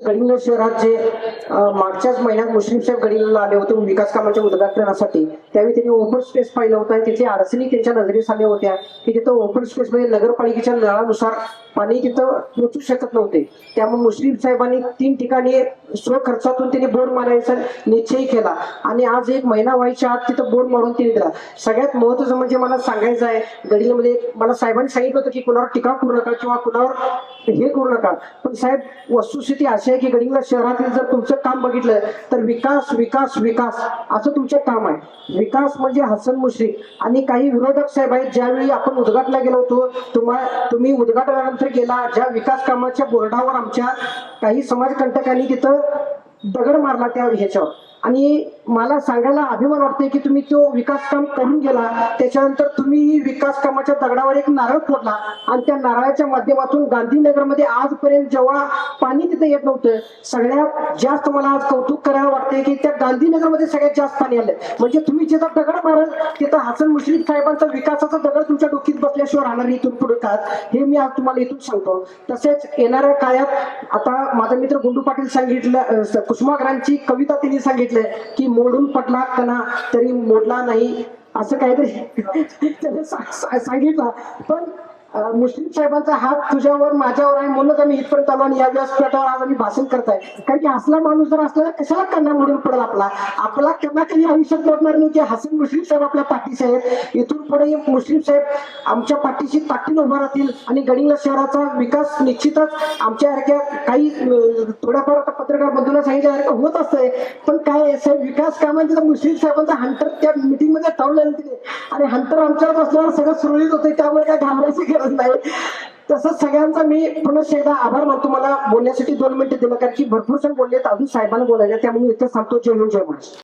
गडिंग्लज शहरात जे मागच्याच महिन्यात मुस्लिम साहेब गडिंग्लजला आले होते विकास कामाच्या उद्घाटनासाठी, त्यावेळी त्यांनी ओपन स्पेस पाहिलं होतं आणि तिथे अडचणी त्यांच्या नजरेस आल्या होत्या की तिथं ओपन स्पेस मध्ये नगरपालिकेच्या नळानुसार पाणी तिथं पोहोचू शकत नव्हते. त्यामुळे मुस्लिम साहेबांनी 3 ठिकाणी स्वखर्चातून त्यांनी बोर मारायचा निश्चय केला आणि आज 1 महिना व्हायच्या आत तिथं बोर मारून त्यांनी दिला. सगळ्यात महत्त्वाचं म्हणजे मला सांगायचं आहे, गडिंग्लजमध्ये मला साहेबांनी सांगितलं होतं की कुणावर टीका करू नका किंवा कुणावर हे करू नका, पण साहेब वस्तुस्थिती अशी आहे की गडिंग्लज शहरातील जर तुमचं काम बघितलं तर विकास विकास विकास असं तुमचं काम आहे. विकास म्हणजे हसन मुश्रीफ आणि काही विरोधक साहेब आहेत. ज्यावेळी आपण उद्घाटनाला गेलो होतो, तुम्ही उद्घाटनानंतर गेला, ज्या विकास कामाच्या बोर्डावर आमच्या काही समाजकंटकांनी तिथं दगड मारला त्या ह्याच्यावर, आणि मला सांगायला अभिमान वाटतोय की तुम्ही तो विकास काम करून गेला. त्याच्यानंतर तुम्ही विकास कामाच्या दगडावर एक नारळ फोडला आणि त्या नारळाच्या माध्यमातून गांधीनगरमध्ये आजपर्यंत जेव्हा पाणी तिथे येत नव्हतं, सगळ्यात जास्त मला आज कौतुक करायला वाटतंय की त्या गांधीनगरमध्ये सगळ्यात जास्त पाणी आलं. म्हणजे तुम्ही जिथं दगड मारल तिथं हसन मुश्रीफ साहेबांचा विकासाचा दगड तुमच्या डोकीत बसल्याशिवाय राहणार इथून पुढे का, हे मी आज तुम्हाला इथून सांगतो. तसेच येणाऱ्या काळात आता माझा मित्र गुंडू पाटील सांगितलं, कुसुमाग्रजांची कविता त्यांनी सांगितलं की मोडून पडला कणा तरी मोडला नाही, असं काहीतरी त्याने सांगितलं. पण मुस्लिम साहेबांचा हात तुझ्यावर माझ्यावर आहे म्हणूनच आम्ही इथपर्यंत आलो आणि या व्यासपीठावर आज आम्ही भाषण करताय. कारण की असला माणूस जर असला कशाला कणा मोडून पडेल, आपला कणा कधी आयुष्यात मोडणार नाही की हसन मुश्रीफ साहेब आपल्या पाठीशी आहेत. इथून पुढे मुस्लिम साहेब आमच्या पाठीशी ताकदीने उभा राहतील आणि गडिंग्लज शहराचा विकास निश्चितच आमच्यासारख्या काही थोड्याफार पत्रकार बंधूंना सांगितल्यासारखं होत असतंय. पण काय साहेब, विकास कामांचे मुस्लिम साहेबांचा हंटर त्या मिटिंग मध्ये ठरवलेलं तिथे आणि हंटर आमच्यावर बसल्यावर सगळं सुरळीत होते, त्यामुळे काय घाबरायची गरज नाही. तसंच सगळ्यांचा मी पुन्हा एकदा आभार मानतो. मला बोलण्यासाठी 2 मिनिटं दिलं, कारण की भरपूर जण बोलले, अजून साहेबांना बोलायचं, त्यामुळे इथे सांगतो. जय हिंद, जय महाराष्ट्र.